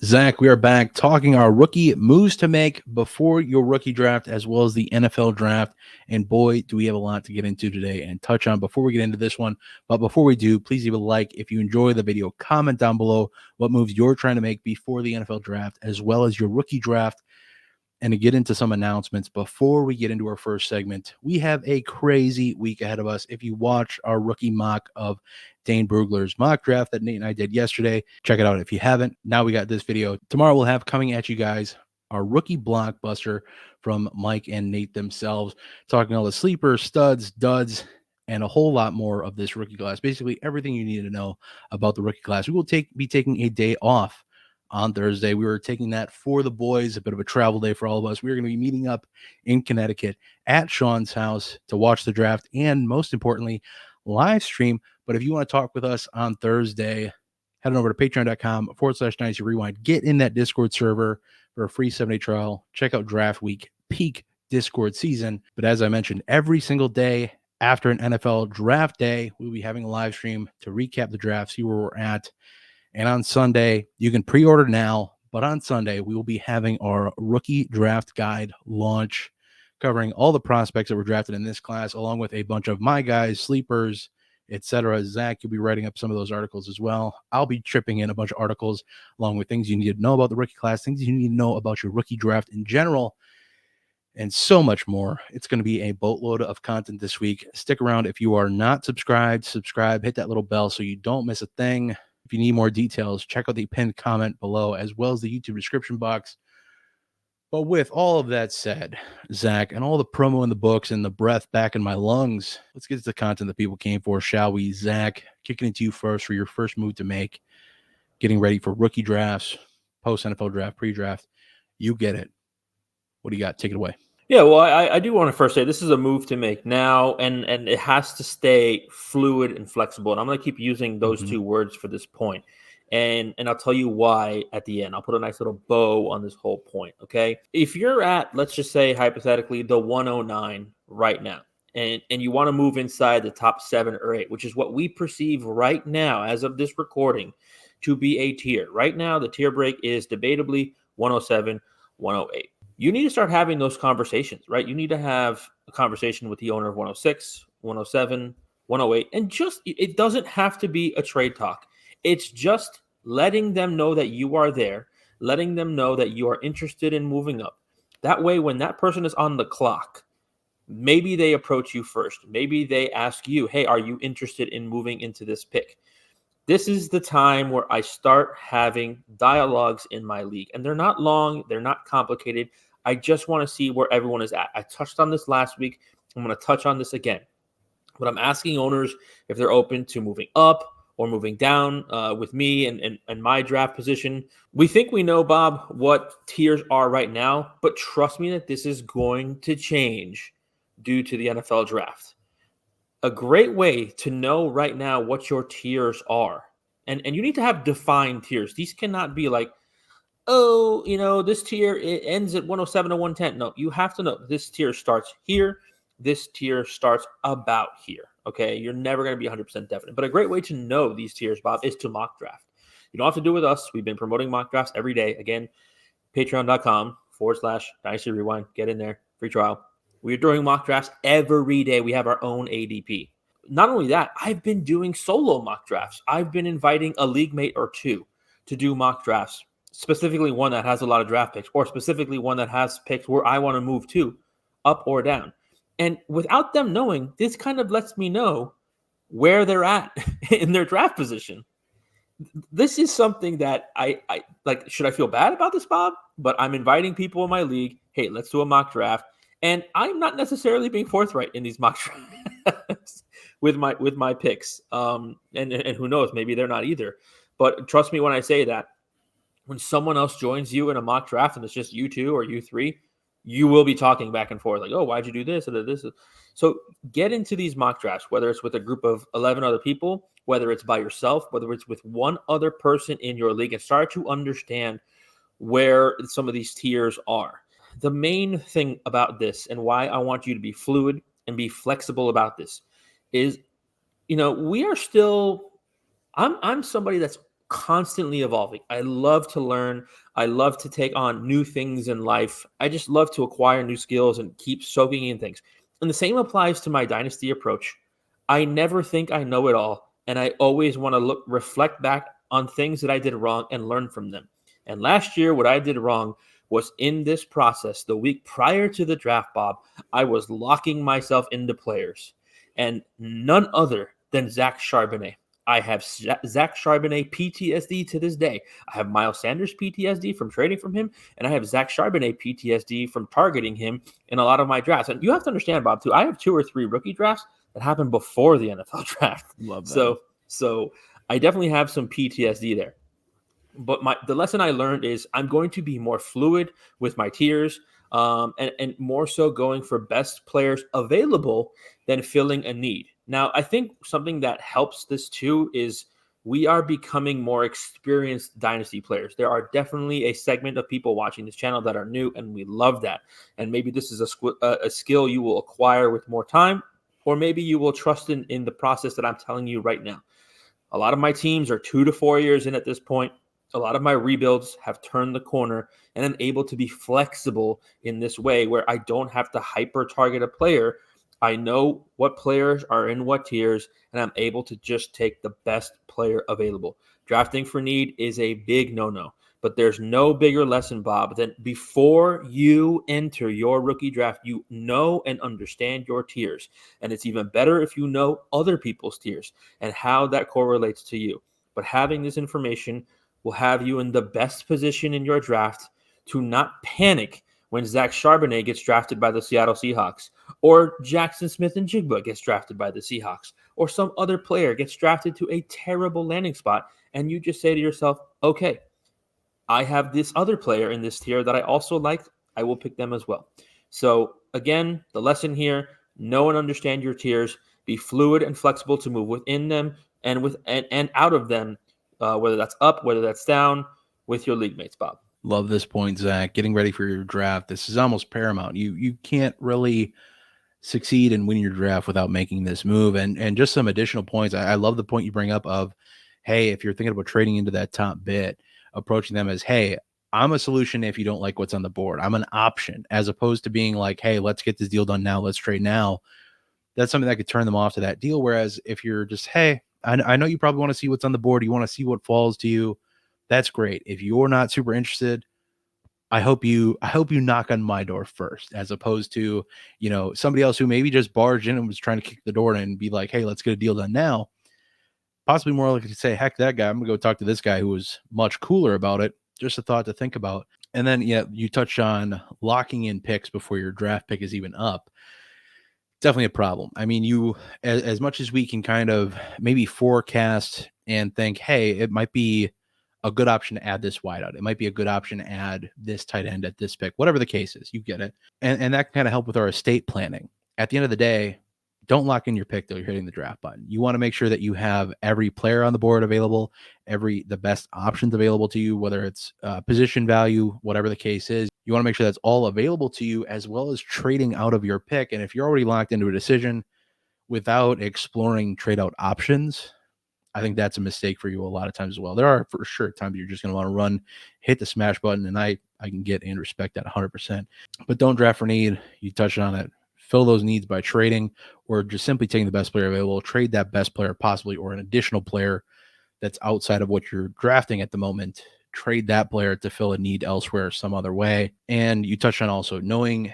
Zach, we are back talking our rookie moves to make before your rookie draft as well as the NFL draft. And boy, do we have a lot to get into today and touch on before we get into this one. But before we do, please leave a like if you enjoy the video. Comment down below what moves you're trying to make before the NFL draft as well as your rookie draft. And to get into some announcements before we get into our first segment, we have a crazy week ahead of us. If you watch our rookie mock of Dane Brugler's mock draft that Nate and I did yesterday, check it out if you haven't. Now we got this video. Tomorrow we'll have coming at you guys our rookie blockbuster from Mike and Nate themselves, talking all the sleepers, studs, duds, and a whole lot more of this rookie class. Basically everything you need to know about the rookie class. We will be taking a day off on Thursday. We were taking that for the boys, a bit of a travel day for all of us. We are going to be meeting up in Connecticut at Sean's house to watch the draft and, most importantly, live stream. But if you want to talk with us on Thursday, head on over to patreon.com/Dynasty Rewind. Get in that Discord server for a free 7-day trial. Check out Draft Week, peak Discord season. But as I mentioned, every single day after an NFL draft day, we'll be having a live stream to recap the draft, see where we're at. And on Sunday, you can pre-order now, but on Sunday, we will be having our rookie draft guide launch, covering all the prospects that were drafted in this class, along with a bunch of my guys, sleepers, etc. Zach, you'll be writing up some of those articles as well. I'll be tripping in a bunch of articles, along with things you need to know about the rookie class, things you need to know about your rookie draft in general, and so much more. It's going to be a boatload of content this week. Stick around. If you are not subscribed, subscribe, hit that little bell so you don't miss a thing. If you need more details, check out the pinned comment below, as well as the YouTube description box. But with all of that said, Zach, and all the promo in the books and the breath back in my lungs, let's get to the content that people came for, shall we? Zach, kicking it to you first for your first move to make, getting ready for rookie drafts, post-NFL draft, pre-draft. You get it. What do you got? Take it away. Yeah, well, I do want to first say this is a move to make now, and it has to stay fluid and flexible. And I'm going to keep using those two words for this point. And I'll tell you why at the end. I'll put a nice little bow on this whole point, okay? If you're at, let's just say, hypothetically, the 109 right now, and you want to move inside the top 7 or 8, which is what we perceive right now, as of this recording, to be a tier. Right now, the tier break is debatably 107, 108. You need to start having those conversations, right? You need to have a conversation with the owner of 106, 107, 108, and just, it doesn't have to be a trade talk. It's just letting them know that you are there, letting them know that you are interested in moving up. That way, when that person is on the clock, maybe they approach you first. Maybe they ask you, hey, are you interested in moving into this pick? This is the time where I start having dialogues in my league, and they're not long, they're not complicated. I just want to see where everyone is at. I touched on this last week. I'm going to touch on this again. But I'm asking owners if they're open to moving up or moving down with me and my draft position. We think we know, Bob, what tiers are right now, but trust me that this is going to change due to the NFL draft. A great way to know right now what your tiers are, and you need to have defined tiers. These cannot be like, oh, this tier, it ends at 107 or 110. No, you have to know this tier starts here. This tier starts about here. Okay. You're never going to be 100% definite. But a great way to know these tiers, Bob, is to mock draft. You don't have to do it with us. We've been promoting mock drafts every day. Again, patreon.com/Dynasty Rewind. Get in there. Free trial. We're doing mock drafts every day. We have our own ADP. Not only that, I've been doing solo mock drafts. I've been inviting a league mate or two to do mock drafts. Specifically one that has a lot of draft picks, or specifically one that has picks where I want to move to, up or down. And without them knowing, this kind of lets me know where they're at in their draft position. This is something that I like. Should I feel bad about this, Bob? But I'm inviting people in my league. Hey, let's do a mock draft. And I'm not necessarily being forthright in these mock drafts with my picks. And who knows, maybe they're not either. But trust me when I say that. When someone else joins you in a mock draft and it's just you two or you three, you will be talking back and forth like, oh, why'd you do this? Or this? So get into these mock drafts, whether it's with a group of 11 other people, whether it's by yourself, whether it's with one other person in your league, and start to understand where some of these tiers are. The main thing about this and why I want you to be fluid and be flexible about this is, we are still, I'm somebody that's constantly evolving. I love to learn. I love to take on new things in life. I just love to acquire new skills and keep soaking in things. And the same applies to my dynasty approach. I never think I know it all, and I always want to reflect back on things that I did wrong and learn from them. And last year, what I did wrong was in this process, the week prior to the draft, Bob, I was locking myself into players, and none other than Zach Charbonnet. I have Zach Charbonnet PTSD to this day. I have Miles Sanders PTSD from trading from him, and I have Zach Charbonnet PTSD from targeting him in a lot of my drafts. And you have to understand, Bob, too, I have 2 or 3 rookie drafts that happened before the NFL draft. Love that. So I definitely have some PTSD there. But the lesson I learned is I'm going to be more fluid with my tiers, and more so going for best players available than filling a need. Now, I think something that helps this too is we are becoming more experienced dynasty players. There are definitely a segment of people watching this channel that are new, and we love that. And maybe this is a skill you will acquire with more time, or maybe you will trust in the process that I'm telling you right now. A lot of my teams are 2 to 4 years in at this point. A lot of my rebuilds have turned the corner, and I'm able to be flexible in this way where I don't have to hyper target a player. I know what players are in what tiers, and I'm able to just take the best player available. Drafting for need is a big no-no, but there's no bigger lesson, Bob, than before you enter your rookie draft, you know and understand your tiers. And it's even better if you know other people's tiers and how that correlates to you. But having this information will have you in the best position in your draft to not panic when Zach Charbonnet gets drafted by the Seattle Seahawks, or Jackson Smith-Njigba gets drafted by the Seahawks, or some other player gets drafted to a terrible landing spot, and you just say to yourself, okay, I have this other player in this tier that I also like. I will pick them as well. So again, the lesson here, know and understand your tiers, be fluid and flexible to move within them and out of them, whether that's up, whether that's down, with your league mates, Bob. Love this point, Zach. Getting ready for your draft. This is almost paramount. You can't really succeed in winning your draft without making this move. And just some additional points. I love the point you bring up of, hey, if you're thinking about trading into that top bit, approaching them as, hey, I'm a solution if you don't like what's on the board. I'm an option, as opposed to being like, hey, let's get this deal done now. Let's trade now. That's something that could turn them off to that deal. Whereas if you're just, hey, I know you probably want to see what's on the board. You want to see what falls to you. That's great. If you're not super interested, I hope you knock on my door first, as opposed to, somebody else who maybe just barged in and was trying to kick the door in and be like, hey, let's get a deal done now. Possibly more likely to say, heck, that guy, I'm going to go talk to this guy who was much cooler about it. Just a thought to think about. And then, you touched on locking in picks before your draft pick is even up. Definitely a problem. I mean, as much as we can kind of maybe forecast and think, hey, it might be a good option to add this wideout. It might be a good option to add this tight end at this pick, whatever the case is, you get it. And that can kind of help with our estate planning. At the end of the day, don't lock in your pick till you're hitting the draft button. You want to make sure that you have every player on the board available, the best options available to you, whether it's position value, whatever the case is. You want to make sure that's all available to you, as well as trading out of your pick. And if you're already locked into a decision without exploring trade out options, I think that's a mistake for you a lot of times as well. There are for sure times you're just going to want to hit the smash button, and I can get and respect that 100%. But don't draft for need. You touched on it. Fill those needs by trading, or just simply taking the best player available. Trade that best player possibly, or an additional player that's outside of what you're drafting at the moment. Trade that player to fill a need elsewhere some other way. And you touched on also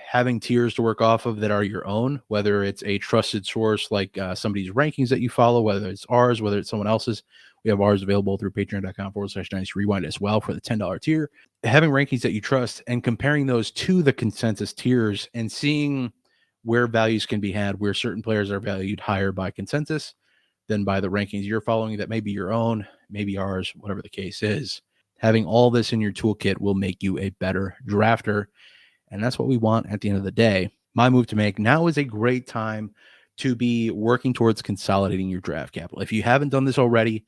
having tiers to work off of that are your own, whether it's a trusted source like somebody's rankings that you follow, whether it's ours, whether it's someone else's. We have ours available through patreon.com/Dynasty Rewind as well for the $10 tier. Having rankings that you trust and comparing those to the consensus tiers and seeing where values can be had, where certain players are valued higher by consensus than by the rankings you're following that may be your own, maybe ours, whatever the case is. Having all this in your toolkit will make you a better drafter, and that's what we want at the end of the day. My move to make now is a great time to be working towards consolidating your draft capital. If you haven't done this already,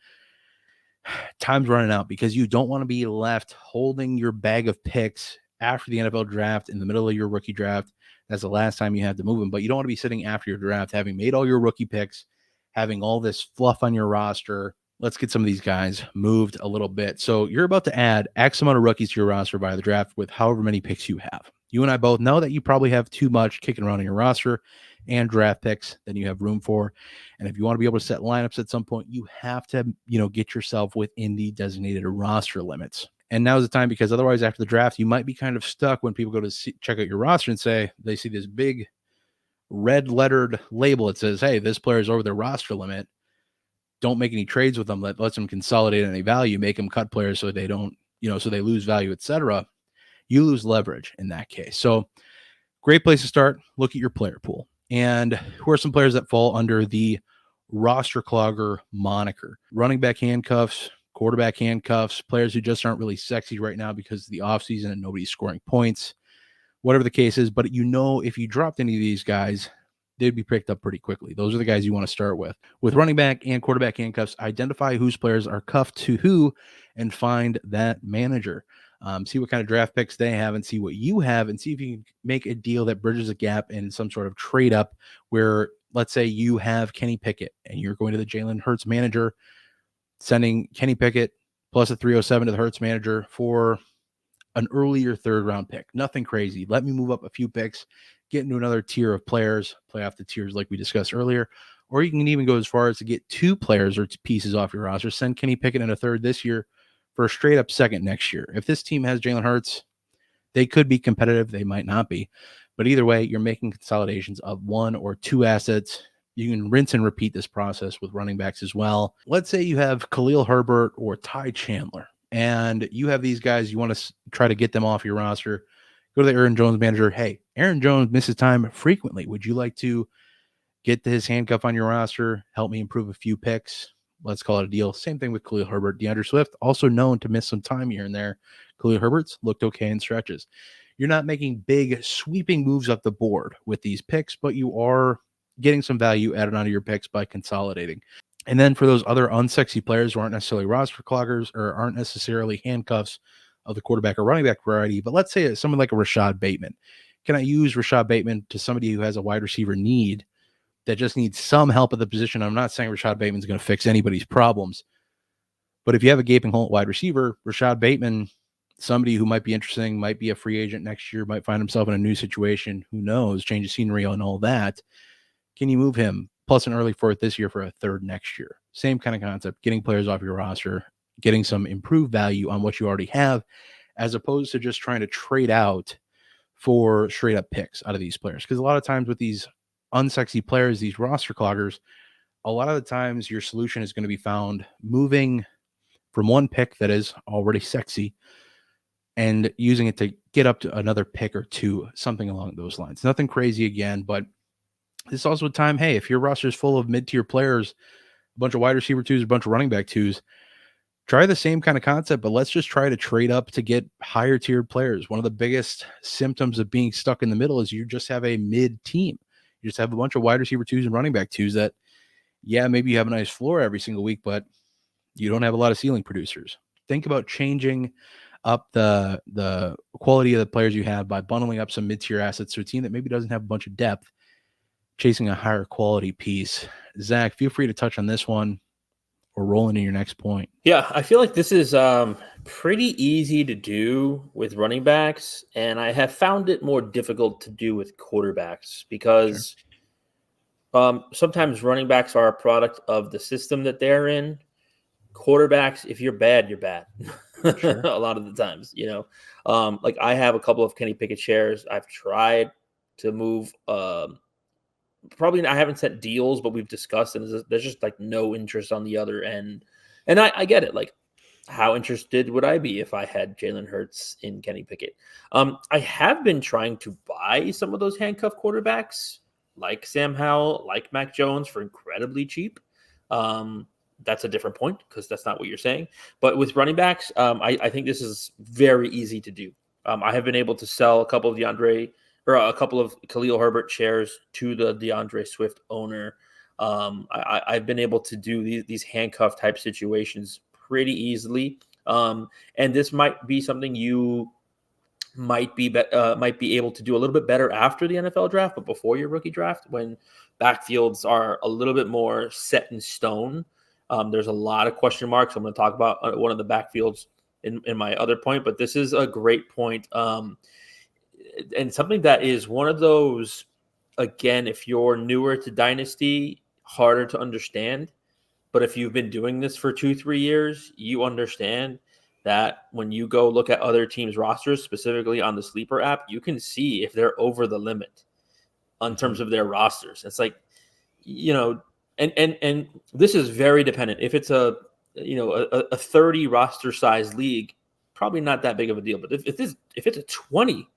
time's running out, because you don't want to be left holding your bag of picks after the NFL draft in the middle of your rookie draft. That's the last time you have to move them, but you don't want to be sitting after your draft having made all your rookie picks, having all this fluff on your roster, let's get some of these guys moved a little bit. So you're about to add X amount of rookies to your roster via the draft with however many picks you have. You and I both know that you probably have too much kicking around in your roster and draft picks than you have room for. And if you want to be able to set lineups at some point, you have to, get yourself within the designated roster limits. And now's the time, because otherwise after the draft, you might be kind of stuck when people go to check out your roster and say they see this big red lettered label that says, hey, this player is over their roster limit. Don't make any trades with them that lets them consolidate any value, make them cut players so they don't, so they lose value, etc. You lose leverage in that case. So great place to start. Look at your player pool. And who are some players that fall under the roster clogger moniker? Running back handcuffs, quarterback handcuffs, players who just aren't really sexy right now because of the offseason and nobody's scoring points, whatever the case is. But if you dropped any of these guys, they'd be picked up pretty quickly. Those are the guys you want to start with. With running back and quarterback handcuffs, identify whose players are cuffed to who and find that manager. See what kind of draft picks they have and see what you have, and see if you can make a deal that bridges a gap in some sort of trade up where, let's say you have Kenny Pickett and you're going to the Jalen Hurts manager, sending Kenny Pickett plus a 307 to the Hurts manager for an earlier third round pick. Nothing crazy. Let me move up a few picks, get into another tier of players, play off the tiers like we discussed earlier. Or you can even go as far as to get two players or pieces off your roster. Send Kenny Pickett in a third this year for a straight up second next year. If this team has Jalen Hurts, they could be competitive. They might not be. But either way, you're making consolidations of one or two assets. You can rinse and repeat this process with running backs as well. Let's say you have Khalil Herbert or Ty Chandler, and you have these guys, you want to try to get them off your roster. Go to the Aaron Jones manager. Hey, Aaron Jones misses time frequently. Would you like to get his handcuff on your roster? Help me improve a few picks. Let's call it a deal. Same thing with Khalil Herbert. DeAndre Swift, also known to miss some time here and there. Khalil Herbert's looked okay in stretches. You're not making big sweeping moves up the board with these picks, but you are getting some value added onto your picks by consolidating. And then for those other unsexy players who aren't necessarily roster cloggers or aren't necessarily handcuffs of the quarterback or running back variety, but let's say it's someone like a Rashad Bateman. Can I use Rashad Bateman to somebody who has a wide receiver need that just needs some help at the position? I'm not saying Rashad Bateman's going to fix anybody's problems, but if you have a gaping hole at wide receiver, Rashad Bateman, somebody who might be interesting, might be a free agent next year, might find himself in a new situation, who knows, change of scenery and all that. Can you move him plus an early fourth this year for a third next year? Same kind of concept, getting players off your roster, getting some improved value on what you already have, as opposed to just trying to trade out for straight up picks out of these players. Because a lot of times with these unsexy players, these roster cloggers, a lot of the times your solution is going to be found moving from one pick that is already sexy and using it to get up to another pick or two, something along those lines. Nothing crazy again, but this is also a time, hey, if your roster is full of mid-tier players, a bunch of wide receiver twos, a bunch of running back twos, try the same kind of concept, but let's just try to trade up to get higher tiered players. One of the biggest symptoms of being stuck in the middle is you just have a mid team. You just have a bunch of wide receiver twos and running back twos that, yeah, maybe you have a nice floor every single week, but you don't have a lot of ceiling producers. Think about changing up the quality of the players you have by bundling up some mid-tier assets to a team that maybe doesn't have a bunch of depth, chasing a higher quality piece. Zach, feel free to touch on this one or roll into your next point. Yeah, I feel like this is pretty easy to do with running backs, and I have found it more difficult to do with quarterbacks because sometimes running backs are a product of the system that they're in. Quarterbacks, if you're bad, you're bad. Sure. A lot of the times, like I have a couple of Kenny Pickett shares. I've tried to move. Probably I haven't set deals, but we've discussed, and there's just like no interest on the other end. And I get it. Like, how interested would I be if I had Jalen Hurts in Kenny Pickett? I have been trying to buy some of those handcuff quarterbacks, like Sam Howell, like Mac Jones, for incredibly cheap. That's a different point because that's not what you're saying. But with running backs, I think this is very easy to do. I have been able to sell a couple of a couple of Khalil Herbert shares to the DeAndre Swift owner. I've been able to do these handcuff type situations pretty easily. And this might be something you might be able to do a little bit better after the NFL draft, but before your rookie draft, when backfields are a little bit more set in stone. There's a lot of question marks. I'm going to talk about one of the backfields in my other point, but this is a great point. And something that is one of those, again, if you're newer to Dynasty, harder to understand. But if you've been doing this for 2-3 years, you understand that when you go look at other teams' rosters, specifically on the Sleeper app, you can see if they're over the limit in terms of their rosters. It's like, and this is very dependent. If it's a 30 roster size league, probably not that big of a deal. But if it's a 20,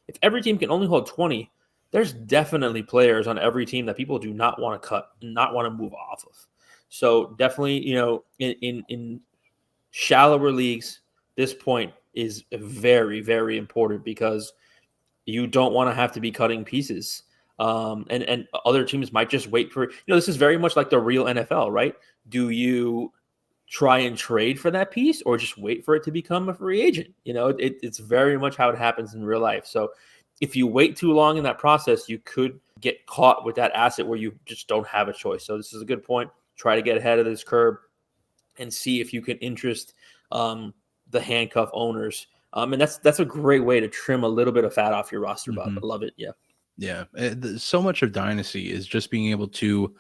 if every team can only hold 20, there's definitely players on every team that people do not want to cut, not want to move off of. So definitely, in shallower leagues, this point is very, very important because you don't want to have to be cutting pieces. And other teams might just wait for, this is very much like the real NFL, right? Do you try and trade for that piece or just wait for it to become a free agent? It's very much how it happens in real life. So if you wait too long in that process, you could get caught with that asset where you just don't have a choice. So this is a good point. Try to get ahead of this curve and see if you can interest the handcuff owners. And that's a great way to trim a little bit of fat off your roster, Bob. I love it. Yeah. Yeah. So much of Dynasty is just being able to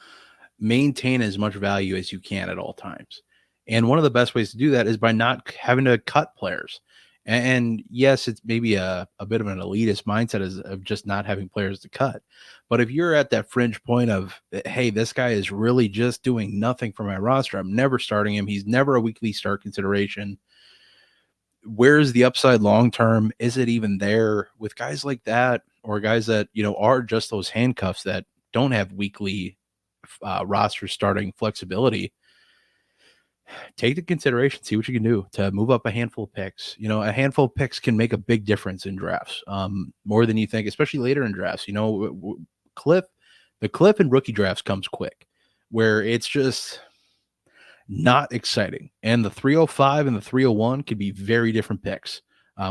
maintain as much value as you can at all times. And one of the best ways to do that is by not having to cut players. And yes, it's maybe a bit of an elitist mindset of just not having players to cut. But if you're at that fringe point of, hey, this guy is really just doing nothing for my roster, I'm never starting him. He's never a weekly start consideration. Where's the upside long term? Is it even there with guys like that, or guys that, are just those handcuffs that don't have weekly roster starting flexibility? Take the consideration, see what you can do to move up a handful of picks. A handful of picks can make a big difference in drafts, more than you think, especially later in drafts. The cliff in rookie drafts comes quick, where it's just not exciting. And the 305 and the 301 could be very different picks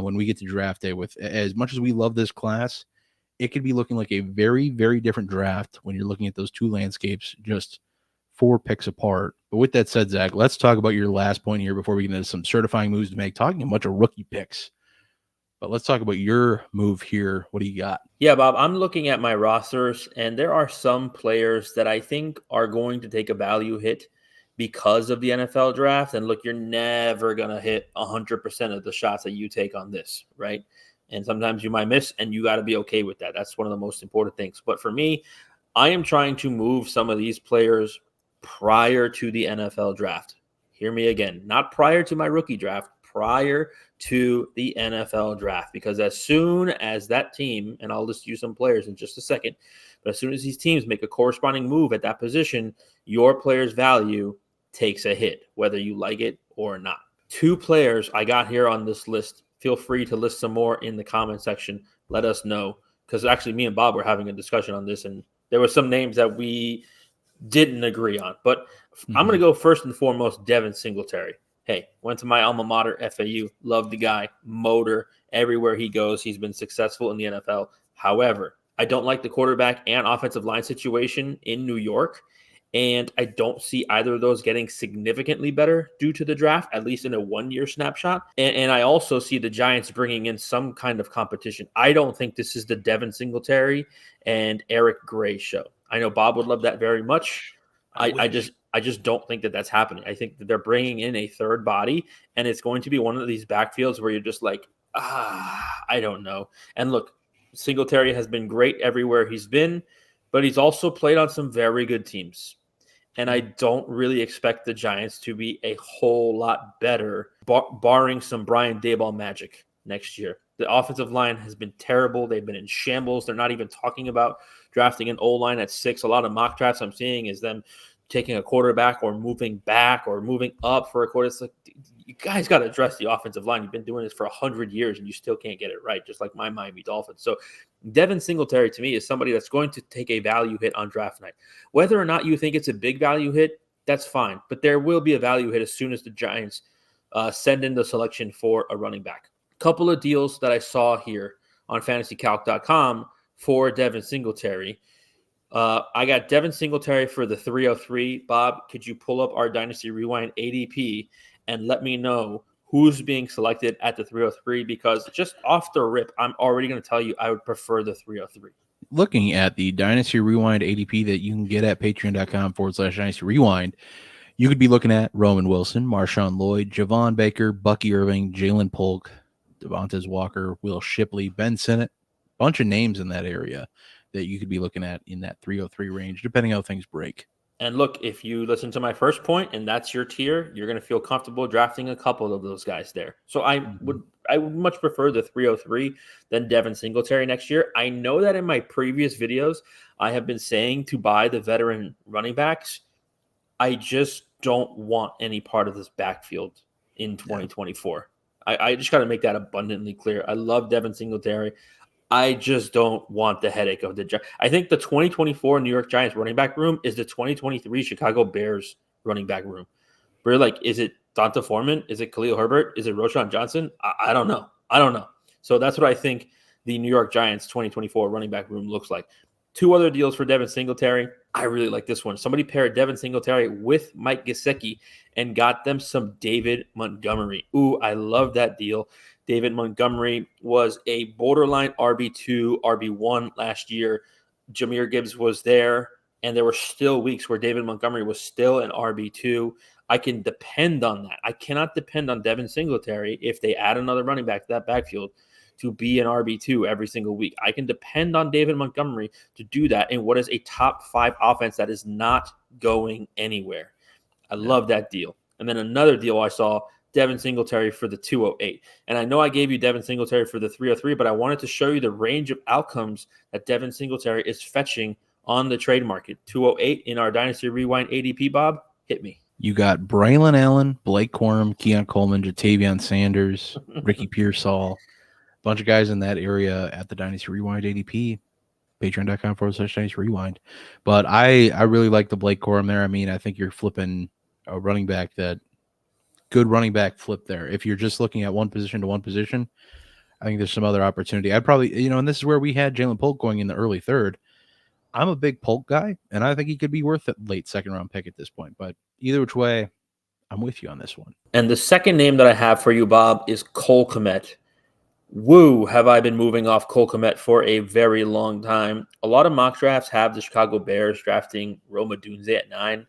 when we get to draft day. With as much as we love this class, it could be looking like a very, very different draft when you're looking at those two landscapes just 4 picks apart. But with that said, Zach, let's talk about your last point here before we get into some certifying moves to make, talking a bunch of rookie picks. But let's talk about your move here. What do you got? Yeah, Bob, I'm looking at my rosters, and there are some players that I think are going to take a value hit because of the NFL draft. And look, you're never going to hit 100% of the shots that you take on this, right? And sometimes you might miss, and you got to be okay with that. That's one of the most important things. But for me, I am trying to move some of these players prior to the NFL draft. Hear me again, not prior to my rookie draft, prior to the NFL draft, because as soon as that team, and I'll list you some players in just a second, but as soon as these teams make a corresponding move at that position, your player's value takes a hit, whether you like it or not. 2 players I got here on this list. Feel free to list some more in the comment section. Let us know, because actually me and Bob were having a discussion on this, and there were some names that we didn't agree on. But I'm going to go first and foremost, Devin Singletary. Hey, went to my alma mater, FAU. Love the guy. Motor. Everywhere he goes, he's been successful in the NFL. However, I don't like the quarterback and offensive line situation in New York. And I don't see either of those getting significantly better due to the draft, at least in a 1-year snapshot. And I also see the Giants bringing in some kind of competition. I don't think this is the Devin Singletary and Eric Gray show. I know Bob would love that very much. I just don't think that that's happening. I think that they're bringing in a third body, and it's going to be one of these backfields where you're just like, I don't know. And look, Singletary has been great everywhere he's been, but he's also played on some very good teams. And I don't really expect the Giants to be a whole lot better, barring some Brian Daboll magic next year. The offensive line has been terrible. They've been in shambles. They're not even talking about drafting an O-line at 6. A lot of mock drafts I'm seeing is them taking a quarterback or moving back or moving up for a quarter. It's like, you guys got to address the offensive line. You've been doing this for 100 years and you still can't get it right, just like my Miami Dolphins. So Devin Singletary, to me, is somebody that's going to take a value hit on draft night. Whether or not you think it's a big value hit, that's fine. But there will be a value hit as soon as the Giants send in the selection for a running back. Couple of deals that I saw here on fantasycalc.com for Devin Singletary. I got Devin Singletary for the 303. Bob, could you pull up our Dynasty Rewind ADP and let me know who's being selected at the 303? Because just off the rip, I'm already going to tell you I would prefer the 303. Looking at the Dynasty Rewind ADP that you can get at patreon.com/Dynasty Rewind, you could be looking at Roman Wilson, Marshawn Lloyd, Javon Baker, Bucky Irving, Jalen Polk, Devontae Walker, Will Shipley, Ben Sinnott, bunch of names in that area that you could be looking at in that 303 range, depending how things break. And look, if you listen to my first point and that's your tier, you're going to feel comfortable drafting a couple of those guys there. So I would much prefer the 303 than Devin Singletary next year. I know that in my previous videos, I have been saying to buy the veteran running backs. I just don't want any part of this backfield in 2024. I just got to make that abundantly clear. I love Devin Singletary. I just don't want the headache of the Giants. I think the 2024 New York Giants running back room is the 2023 Chicago Bears running back room. We're like, is it Donta Foreman? Is it Khalil Herbert? Is it Roshan Johnson? I don't know. I don't know. So that's what I think the New York Giants 2024 running back room looks like. 2 other deals for Devin Singletary. I really like this one. Somebody paired Devin Singletary with Mike Gesicki and got them some David Montgomery. Ooh, I love that deal. David Montgomery was a borderline RB2, RB1 last year. Jahmyr Gibbs was there, and there were still weeks where David Montgomery was still an RB2. I can depend on that. I cannot depend on Devin Singletary if they add another running back to that backfield to be an RB2 every single week. I can depend on David Montgomery to do that in what is a top 5 offense that is not going anywhere. I love that deal. And then another deal I saw, Devin Singletary for the 208. And I know I gave you Devin Singletary for the 303, but I wanted to show you the range of outcomes that Devin Singletary is fetching on the trade market. 208 in our Dynasty Rewind ADP, Bob. Hit me. You got Braylon Allen, Blake Corum, Keon Coleman, Jatavion Sanders, Ricky Pearsall, a bunch of guys in that area at the Dynasty Rewind ADP. Patreon.com/Dynasty Rewind. But I really like the Blake Corum there. I mean, I think you're flipping a running back that good running back flip there. If you're just looking at one position to one position, I think there's some other opportunity. I'd probably, and this is where we had Jalen Polk going in the early 3rd. I'm a big Polk guy, and I think he could be worth a late 2nd round pick at this point. But either which way, I'm with you on this one. And the second name that I have for you, Bob, is Cole Kmet. Woo, have I been moving off Cole Kmet for a very long time. A lot of mock drafts have the Chicago Bears drafting Rome Odunze at 9.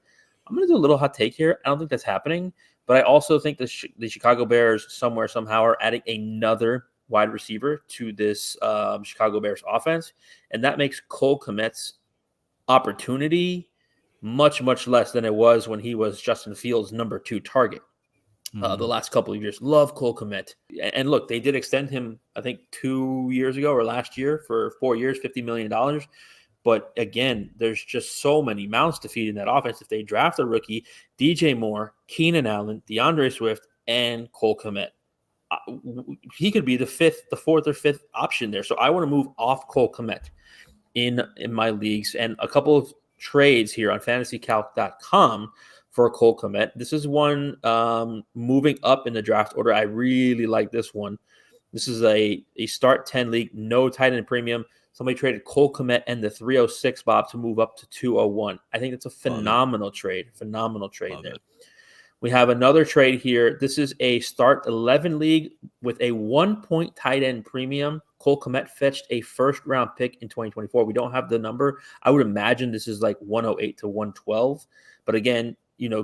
I'm going to do a little hot take here. I don't think that's happening, but I also think the Chicago Bears somewhere, somehow are adding another wide receiver to this Chicago Bears offense, and that makes Cole Kmet's opportunity much, much less than it was when he was Justin Fields' number 2 target. The last couple of years. Love Cole Kmet. And look, they did extend him, I think, 2 years ago or last year for 4 years, $50 million. But again, there's just so many mouths to feed in that offense. If they draft a rookie, DJ Moore, Keenan Allen, DeAndre Swift, and Cole Kmet, he could be the 4th or 5th option there. So I want to move off Cole Kmet in my leagues. And a couple of trades here on fantasycalc.com for Cole Kmet. This is one moving up in the draft order. I really like this one. This is a start 10 league, no tight end premium. Somebody traded Cole Kmet and the 306, Bob, to move up to 201. I think it's a phenomenal trade. Phenomenal trade there. We have another trade here. This is a start 11 league with a 1-point tight end premium. Cole Kmet fetched a 1st round pick in 2024. We don't have the number. I would imagine this is like 108 to 112. But again,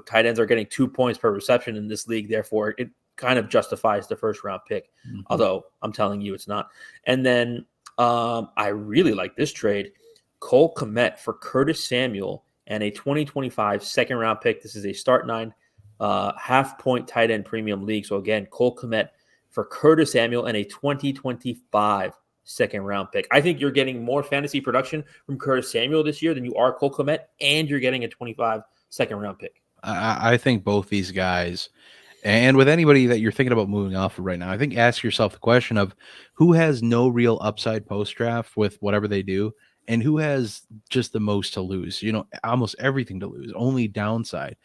tight ends are getting 2 points per reception in this league. Therefore, it kind of justifies the 1st round pick, although I'm telling you it's not. And then I really like this trade. Cole Kmet for Curtis Samuel and a 2025 2nd round pick. This is a start 9 half-point tight end premium league. So again, Cole Kmet for Curtis Samuel and a 2025 2nd round pick. I think you're getting more fantasy production from Curtis Samuel this year than you are Cole Kmet, and you're getting a 25 2nd round pick. I think both these guys, and with anybody that you're thinking about moving off of right now, I think ask yourself the question of who has no real upside post-draft with whatever they do, and who has just the most to lose, almost everything to lose, only downside.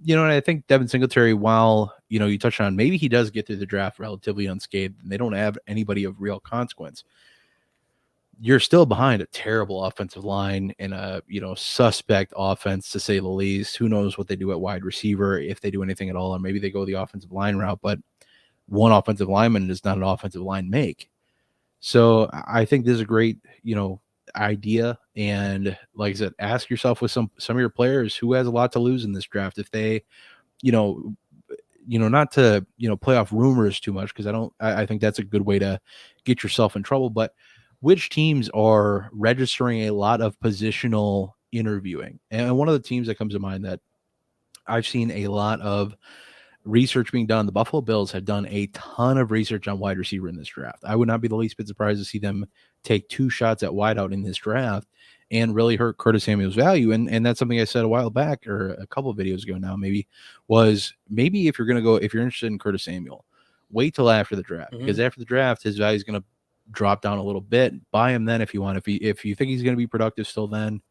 And I think Devin Singletary, while, you touched on, maybe he does get through the draft relatively unscathed, and they don't have anybody of real consequence. you're still behind a terrible offensive line and a, suspect offense, to say the least. Who knows what they do at wide receiver, if they do anything at all, or maybe they go the offensive line route, but one offensive lineman does not an offensive line make. So I think this is a great, idea. And like I said, ask yourself with some of your players who has a lot to lose in this draft. If they, you know, not to, play off rumors too much, because I think that's a good way to get yourself in trouble. But which teams are registering a lot of positional interviewing? And one of the teams that comes to mind that I've seen a lot of research being done, the Buffalo Bills have done a ton of research on wide receiver in this draft. I would not be the least bit surprised to see them take 2 shots at wideout in this draft and really hurt Curtis Samuel's value. And that's something I said a while back, or a couple of videos ago now, maybe if you're interested in Curtis Samuel, wait till after the draft, because after the draft, his value is going to drop down a little bit. Buy him then if you want. If you think he's going to be productive still, then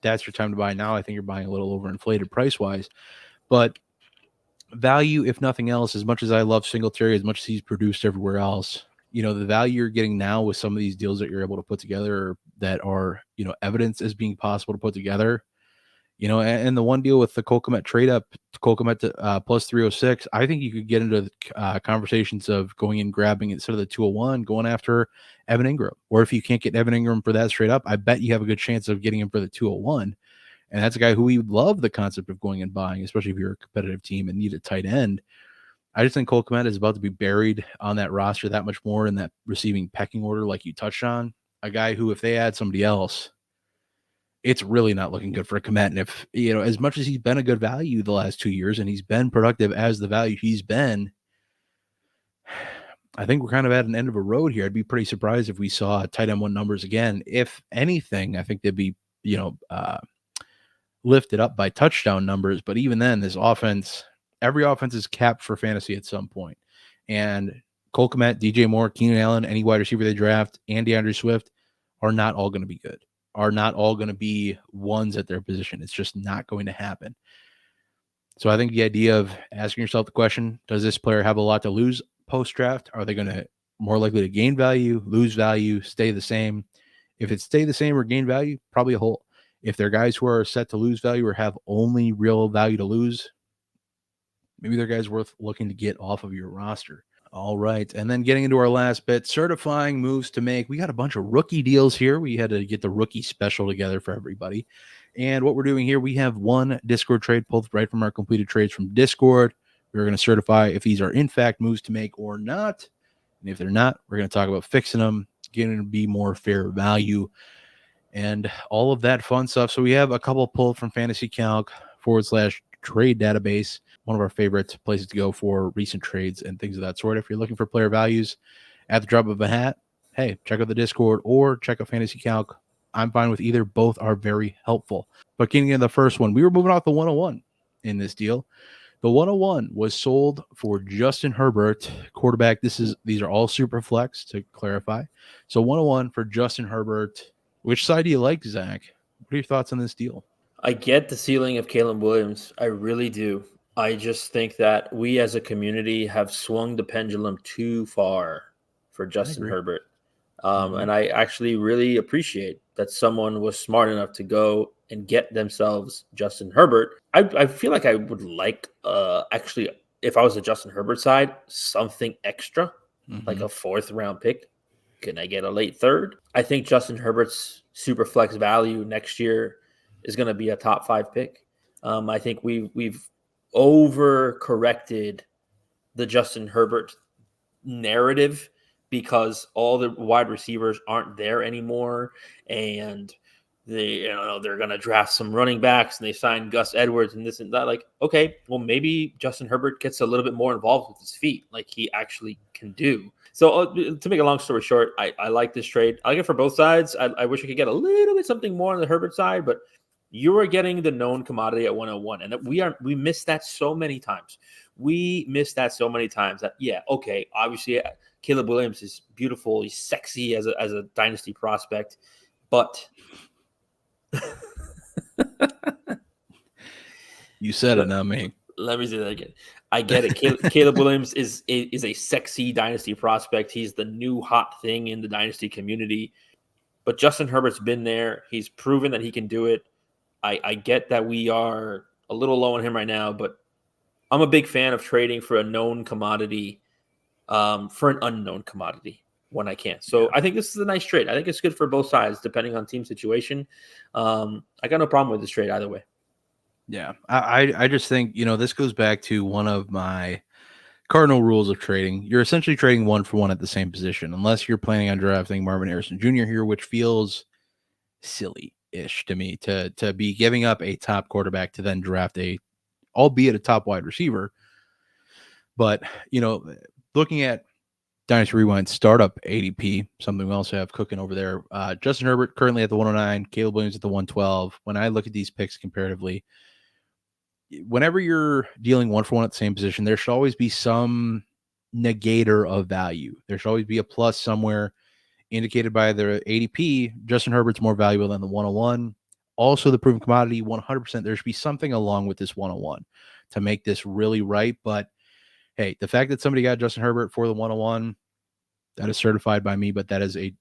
that's your time to buy. Now I think you're buying a little overinflated price wise, but value, if nothing else, as much as I love Singletary, as much as he's produced everywhere else, the value you're getting now with some of these deals that you're able to put together, that are, evidence as being possible to put together, and the one deal with the Cole Kmet trade up, Cole Kmet to plus 306, I think you could get into conversations of going and grabbing, instead of the 201, going after Evan Ingram. Or if you can't get Evan Ingram for that straight up, I bet you have a good chance of getting him for the 201. And that's a guy who we love the concept of going and buying, especially if you're a competitive team and need a tight end. I just think Cole Kmet is about to be buried on that roster that much more in that receiving pecking order, like you touched on. A guy who, if they add somebody else, it's really not looking good for Kmet. And if, as much as he's been a good value the last 2 years and he's been productive as the value he's been, I think we're kind of at an end of a road here. I'd be pretty surprised if we saw tight end 1 numbers again. If anything, I think they'd be, lifted up by touchdown numbers. But even then, this offense, every offense is capped for fantasy at some point. And Cole Kmet, DJ Moore, Keenan Allen, any wide receiver they draft, and DeAndre Swift are not all going to be good, are not all going to be ones at their position. It's just not going to happen. So I think the idea of asking yourself the question, does this player have a lot to lose post-draft? Are they going to more likely to gain value, lose value, stay the same? If it's stay the same or gain value, probably a hole. If they're guys who are set to lose value or have only real value to lose, maybe they're guys worth looking to get off of your roster. All right. And then getting into our last bit, certifying moves to make. We got a bunch of rookie deals here. We had to get the rookie special together for everybody. And what we're doing here, we have 1 Discord trade pulled right from our completed trades from Discord. We're going to certify if these are in fact moves to make or not. And if they're not, we're going to talk about fixing them, getting them to be more fair value, and all of that fun stuff. So we have a couple pulled from Fantasy Calc /trade database, one of our favorite places to go for recent trades and things of that sort. If you're looking for player values at the drop of a hat, hey, check out the Discord or check out Fantasy Calc. I'm fine with either. Both are very helpful. But getting into the first one, we were moving off the 101 in this deal. The 101 was sold for Justin Herbert, quarterback. These are all super flex, to clarify. So 101 for Justin Herbert. Which side do you like, Zach? What are your thoughts on this deal? I get the ceiling of Caleb Williams. I really do. I just think that we as a community have swung the pendulum too far for Justin Herbert. And I actually really appreciate that someone was smart enough to go and get themselves Justin Herbert. I feel like I would like, actually, if I was a Justin Herbert side, something extra, like a 4th round pick. Can I get a late 3rd? I think Justin Herbert's super flex value next year is going to be a top 5 pick. I think we've overcorrected the Justin Herbert narrative because all the wide receivers aren't there anymore, and they're going to draft some running backs, and they signed Gus Edwards and this and that. Like, okay, well, maybe Justin Herbert gets a little bit more involved with his feet, like he actually can do. So to make a long story short, I like this trade. I like it for both sides. I wish I could get a little bit something more on the Herbert side, but you are getting the known commodity at 101, and we miss that so many times. We miss that so many times that, yeah, okay, obviously Caleb Williams is beautiful. He's sexy as a dynasty prospect, but you said it, not me. Let me say that again. I get it. Caleb Williams is a sexy dynasty prospect. He's the new hot thing in the dynasty community. But Justin Herbert's been there. He's proven that he can do it. I get that we are a little low on him right now, but I'm a big fan of trading for a known commodity for an unknown commodity when I can. So I think this is a nice trade. I think it's good for both sides, depending on team situation. I got no problem with this trade either way. Yeah, I just think, this goes back to one of my cardinal rules of trading. You're essentially trading one for one at the same position, unless you're planning on drafting Marvin Harrison Jr. here, which feels silly-ish to me to be giving up a top quarterback to then draft albeit a top wide receiver. But, looking at Dynasty Rewind startup ADP, something we also have cooking over there. Justin Herbert currently at the 109, Caleb Williams at the 112. When I look at these picks comparatively, whenever you're dealing one for one at the same position, there should always be some negator of value. There should always be a plus somewhere indicated by the ADP. Justin Herbert's more valuable than the 101. Also, the proven commodity, 100%. There should be something along with this 101 to make this really right. But hey, the fact that somebody got Justin Herbert for the 101, that is certified by me, but that is a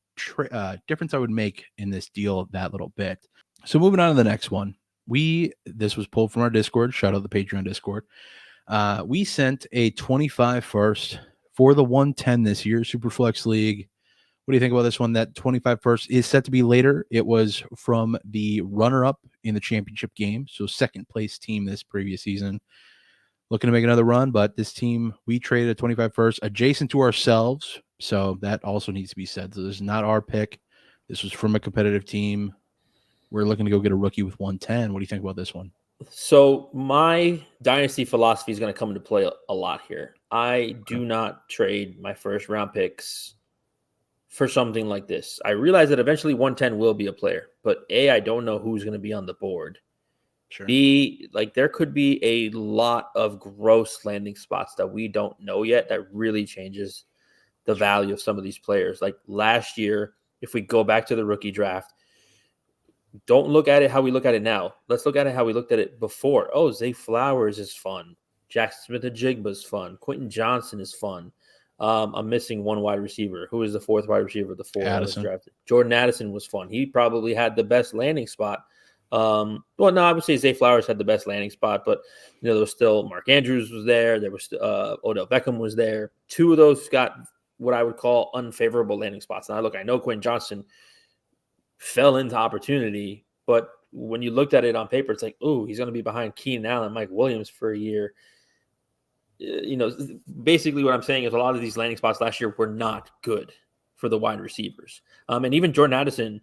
difference I would make in this deal that little bit. So moving on to the next one. This was pulled from our Discord. Shout out the Patreon Discord. We sent a 25 first for the 110 this year, Superflex League. What do you think about this one? That 25 first is set to be later. It was from the runner-up in the championship game, so second place team this previous season. Looking to make another run, but this team, we traded a 25 first adjacent to ourselves, so that also needs to be said. So this is not our pick. This was from a competitive team. We're looking to go get a rookie with 110. What do you think about this one? So my dynasty philosophy is going to come into play a lot here. I do not trade my first round picks for something like this. I realize that eventually 110 will be a player, but A, I don't know who's going to be on the board. Sure. B, there could be a lot of gross landing spots that we don't know yet that really changes the value of some of these players. Like last year, if we go back to the rookie draft, don't look at it how we look at it now. Let's look at it how we looked at it before. Oh, Zay Flowers is fun. Jackson Smith-Njigba is fun. Quentin Johnson is fun. I'm missing one wide receiver. Who is the fourth wide receiver of the four that was drafted? Jordan Addison was fun. He probably had the best landing spot. Well, no, I would say Zay Flowers had the best landing spot, but there was still Mark Andrews was there. There was Odell Beckham was there. Two of those got what I would call unfavorable landing spots. Now, I know Quentin Johnson fell into opportunity, but when you looked at it on paper, it's like, oh, he's going to be behind Keenan Allen, Mike Williams for a year. Basically what I'm saying is a lot of these landing spots last year were not good for the wide receivers. And even Jordan Addison,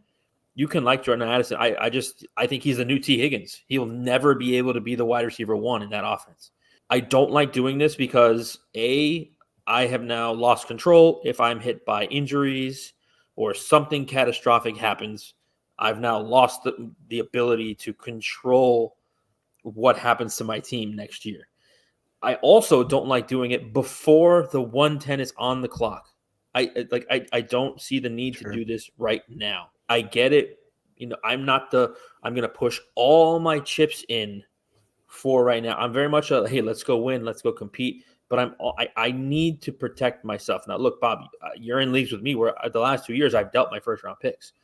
you can like Jordan Addison. I think he's the new T. Higgins. He will never be able to be the wide receiver one in that offense. I don't like doing this because I have now lost control. If I'm hit by injuries or something catastrophic happens, I've now lost the ability to control what happens to my team next year. I also don't like doing it before the 110 is on the clock. I don't see the need to do this right now. I get it. I'm going to push all my chips in for right now. I'm very much hey, let's go win, let's go compete. But I need to protect myself. Now, look, Bob, you're in leagues with me where the last 2 years I've dealt my first round picks.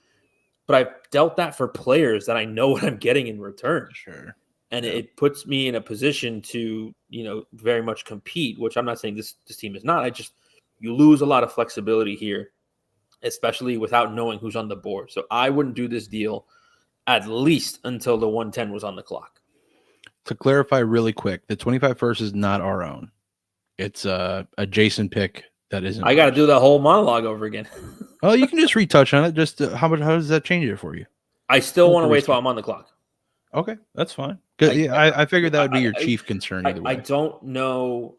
But I've dealt that for players that I know what I'm getting in return. Sure. And it puts me in a position to, very much compete, which I'm not saying this team is not. You lose a lot of flexibility here, especially without knowing who's on the board. So I wouldn't do this deal at least until the 110 was on the clock. To clarify really quick, the 25 first is not our own. It's a adjacent pick that isn't. I got to do that whole monologue over again. Oh, you can just retouch on it. Just how does that change it for you? I still want to wait till I'm on the clock. Okay, that's fine. I figured that would be your chief concern either way. I don't know.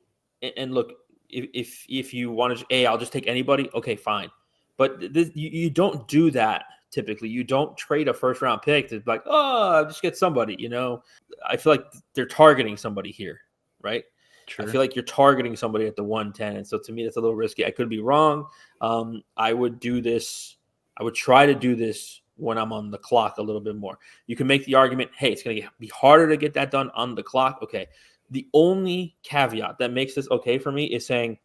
And look, if you want to, I'll just take anybody. Okay, fine. But you don't do that typically. You don't trade a first round pick to be like, oh, just get somebody. I feel like they're targeting somebody here, right? Sure. I feel like you're targeting somebody at the 110, and so to me, that's a little risky. I could be wrong. I would do this. I would try to do this when I'm on the clock a little bit more. You can make the argument, hey, it's going to be harder to get that done on the clock. Okay. The only caveat that makes this okay for me is saying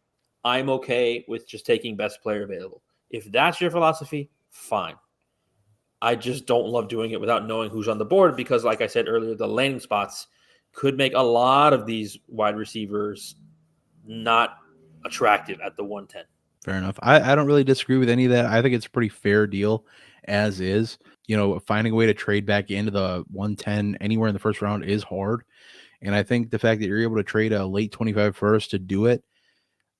I'm okay with just taking best player available. If that's your philosophy, fine. I just don't love doing it without knowing who's on the board because, like I said earlier, the landing spots could make a lot of these wide receivers not attractive at the 110. Fair enough. I don't really disagree with any of that. I think it's a pretty fair deal as is. Finding a way to trade back into the 110 anywhere in the first round is hard. And I think the fact that you're able to trade a late 25 first to do it,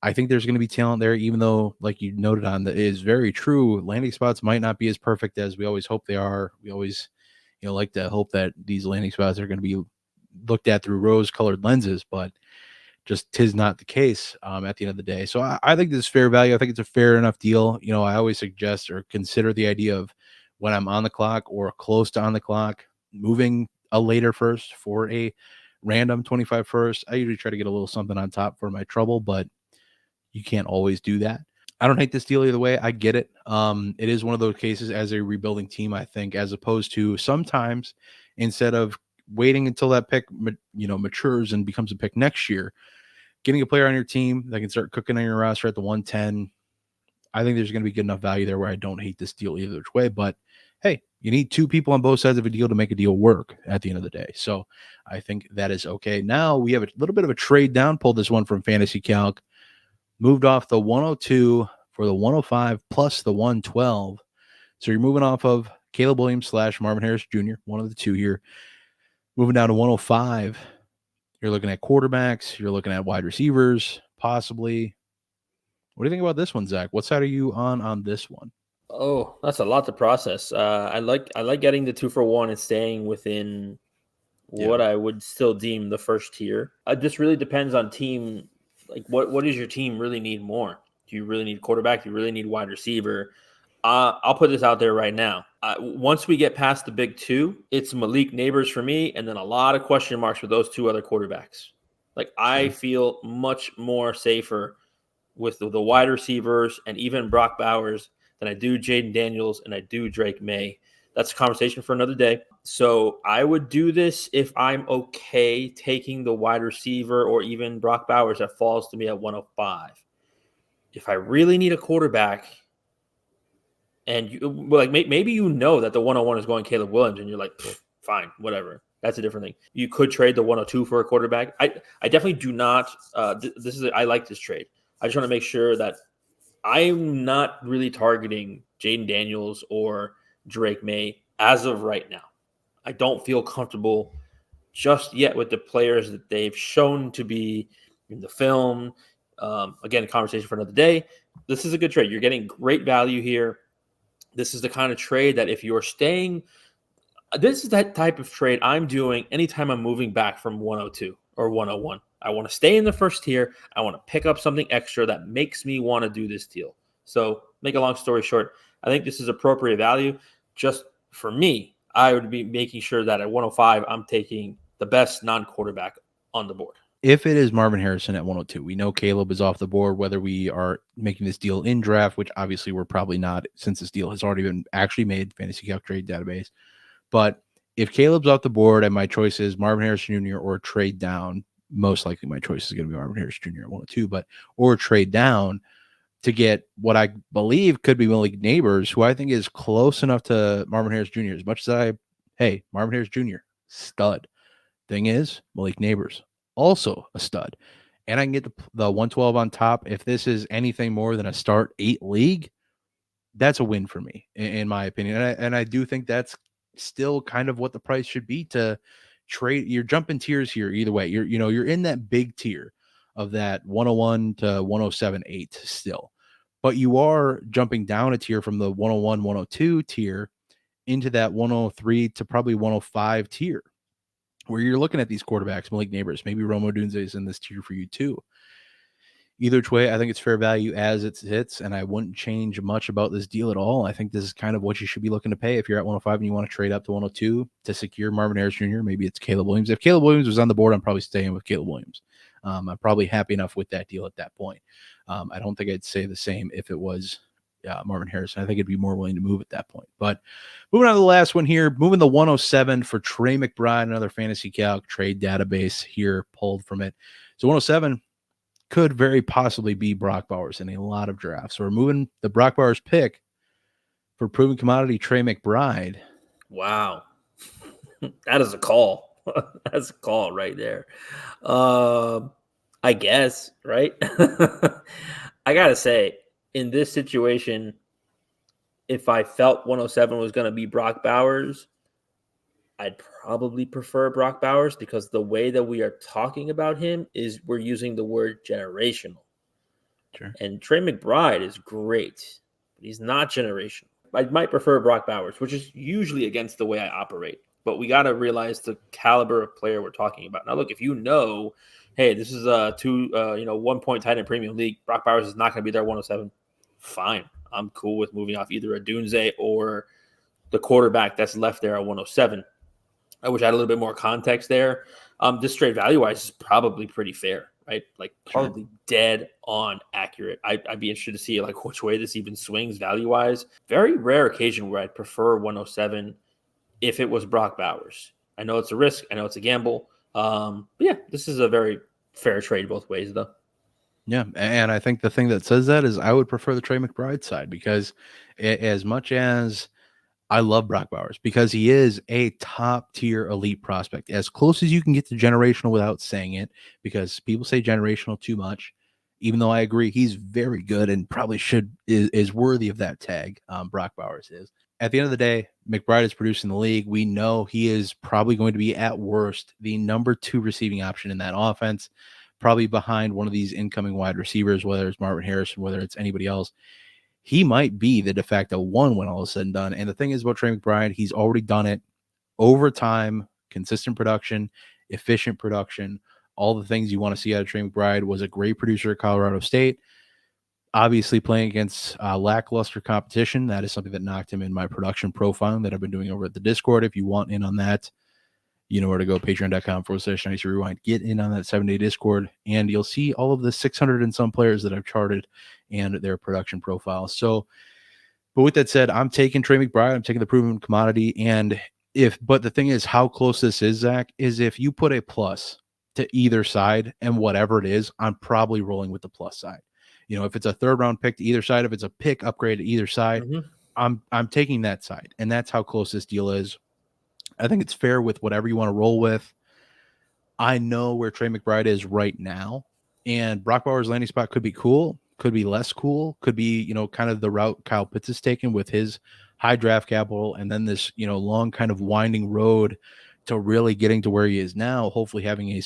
I think there's going to be talent there, even though, like you noted on, that is very true. Landing spots might not be as perfect as we always hope they are. We always, like to hope that these landing spots are going to be looked at through rose-colored lenses, but just tis not the case at the end of the day. So I think this is fair value. I think it's a fair enough deal. I always suggest or consider the idea of when I'm on the clock or close to on the clock, moving a later first for a random 25 first. I usually try to get a little something on top for my trouble, but you can't always do that. I don't hate this deal either way. I get it. It is one of those cases as a rebuilding team, I think, as opposed to sometimes instead of waiting until that pick, matures and becomes a pick next year, getting a player on your team that can start cooking on your roster at the 110. I think there's going to be good enough value there where I don't hate this deal either way. But hey, you need two people on both sides of a deal to make a deal work at the end of the day. So I think that is okay. Now we have a little bit of a trade down. Pulled this one from Fantasy Calc. Moved off the 102 for the 105 plus the 112. So you're moving off of Caleb Williams / Marvin Harris Jr., one of the two here. Moving down to 105. You're looking at quarterbacks. You're looking at wide receivers, possibly. What do you think about this one, Zach? What side are you on this one? Oh, that's a lot to process. I like getting the 2-for-1 and staying within what I would still deem the first tier. This really depends on team. Like, what does your team really need more? Do you really need quarterback? Do you really need wide receiver? I'll put this out there right now. Once we get past the big two, it's Malik Neighbors for me, and then a lot of question marks for those two other quarterbacks. Like, I feel much more safer with the wide receivers and even Brock Bowers than I do Jaden Daniels and I do Drake May. That's a conversation for another day. So I would do this if I'm okay taking the wide receiver or even Brock Bowers that falls to me at 105. If I really need a quarterback, and maybe that the 101 is going Caleb Williams, and you're like, fine, whatever. That's a different thing. You could trade the 102 for a quarterback. I definitely do not. I like this trade. I just want to make sure that I'm not really targeting Jaden Daniels or Drake May as of right now. I don't feel comfortable just yet with the players that they've shown to be in the film. Again, a conversation for another day. This is a good trade. You're getting great value here. This is the kind of trade that if you're staying, this is that type of trade I'm doing anytime I'm moving back from 102 or 101. I want to stay in the first tier. I want to pick up something extra that makes me want to do this deal. So, make a long story short, I think this is appropriate value. Just for me, I would be making sure that at 105, I'm taking the best non-quarterback on the board. If it is Marvin Harrison at 102, we know Caleb is off the board, whether we are making this deal in draft, which obviously we're probably not since this deal has already been actually made, Fantasy Calc trade database. But if Caleb's off the board and my choice is Marvin Harrison Jr. or trade down, most likely my choice is going to be Marvin Harris Jr. at 102, or trade down to get what I believe could be Malik Neighbors, who I think is close enough to Marvin Harris Jr. As much as Marvin Harris Jr., stud. Thing is, Malik Neighbors, also a stud. And I can get the 112 on top. If this is anything more than a start 8 league, that's a win for me, in my opinion. And I do think that's still kind of what the price should be to trade. You're jumping tiers here either way. You're in that big tier of that 101 to 107.8 still, but you are jumping down a tier from the 101 102 tier into that 103 to probably 105 tier, where you're looking at these quarterbacks, Malik Neighbors, maybe Rome Odunze is in this tier for you too. Either way, I think it's fair value as it hits, and I wouldn't change much about this deal at all. I think this is kind of what you should be looking to pay if you're at 105 and you want to trade up to 102 to secure Marvin Harris Jr. Maybe it's Caleb Williams. If Caleb Williams was on the board, I'm probably staying with Caleb Williams. I'm probably happy enough with that deal at that point. I don't think I'd say the same if it was Marvin Harrison. I think I'd be more willing to move at that point. But moving on to the last one here, moving the 107 for Trey McBride, another Fantasy Calc trade database here pulled from it. So 107 could very possibly be Brock Bowers in a lot of drafts. So we're moving the Brock Bowers pick For proven commodity, Trey McBride. Wow. That is a call. That's a call right there. I guess, right? I got to say, in this situation, if I felt 107 was going to be Brock Bowers, I'd probably prefer Brock Bowers because the way that we are talking about him is we're using the word generational. Sure. And Trey McBride is great, but he's not generational. I might prefer Brock Bowers, which is usually against the way I operate. But we got to realize the caliber of player we're talking about. Now, look, if you know, hey, this is a 1 point tight end premium league, Brock Bowers is not going to be there 107. Fine, I'm cool with moving off either a Dunze or the quarterback that's left there at 107. I wish I had a little bit more context there. This trade value wise is probably pretty fair, right? Like probably dead on accurate. I'd be interested to see like which way this even swings value wise. Very rare occasion where I'd prefer 107 if it was Brock Bowers. I know it's a risk. I know it's a gamble. But yeah, this is a very fair trade both ways though. Yeah, and I think the thing that says that is I would prefer the Trey McBride side because as much as I love Brock Bowers because he is a top tier elite prospect, as close as you can get to generational without saying it, because people say generational too much, even though I agree he's very good and probably is worthy of that tag. Brock Bowers is. At the end of the day, McBride is producing the league. We know he is probably going to be at worst the number 2 receiving option in that offense, probably behind one of these incoming wide receivers, whether it's Marvin Harrison, whether it's anybody else. He might be the de facto 1 when all is said and done. And the thing is about Trey McBride, he's already done it over time, consistent production, efficient production, all the things you want to see out of Trey McBride. Was a great producer at Colorado State. Obviously playing against lackluster competition. That is something that knocked him in my production profiling that I've been doing over at the Discord. If you want in on that, you know where to go, patreon.com/Dynasty Rewind. Get in on that 7-day Discord, and you'll see all of the 600 and some players that I've charted and their production profiles. So, but with that said, I'm taking Trey McBride. I'm taking the proven commodity. And but the thing is, how close this is, Zach, is if you put a plus to either side and whatever it is, I'm probably rolling with the plus side. You know, if it's a 3rd round pick to either side, if it's a pick upgrade to either side, I'm taking that side. And that's how close this deal is. I think it's fair with whatever you want to roll with. I know where Trey McBride is right now, and Brock Bowers' landing spot could be cool, could be less cool, could be, you know, kind of the route Kyle Pitts has taken with his high draft capital, and then this, you know, long kind of winding road to really getting to where he is now, hopefully having a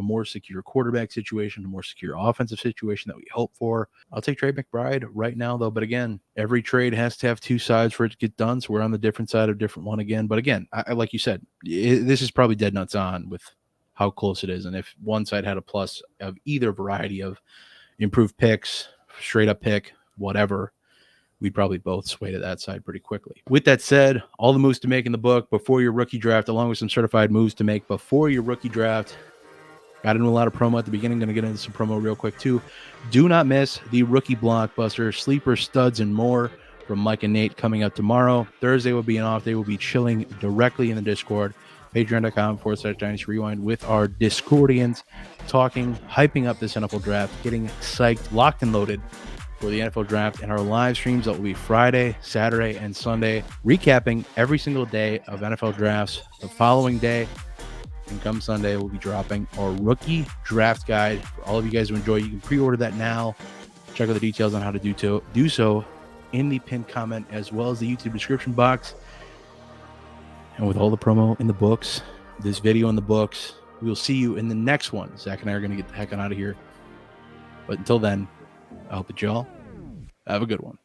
more secure quarterback situation, a more secure offensive situation that we hope for. I'll take Trey McBride right now, though. But again, every trade has to have 2 sides for it to get done. So we're on the different side of different one again. But again, I like you said, this is probably dead nuts on with how close it is. And if one side had a plus of either variety of improved picks, straight up pick, whatever, we'd probably both sway to that side pretty quickly. With that said, all the moves to make in the book before your rookie draft, along with some certified moves to make before your rookie draft. Got into a lot of promo at the beginning. Going to get into some promo real quick too. Do not miss the rookie blockbuster, sleeper, studs, and more from Mike and Nate coming up tomorrow. Thursday will be an off day. We'll be chilling directly in the Discord. Patreon.com/Dynasty Rewind with our Discordians, talking, hyping up this NFL draft, getting psyched, locked and loaded for the NFL draft, and our live streams that will be Friday, Saturday, and Sunday, recapping every single day of NFL drafts. The following day, and come Sunday, we'll be dropping our rookie draft guide for all of you guys who enjoy. You can pre-order that now. Check out the details on how to do so in the pinned comment, as well as the YouTube description box. And with all the promo in the books, this video in the books, we will see you in the next one. Zach and I are going to get the heck on out of here. But until then, I hope that y'all have a good one.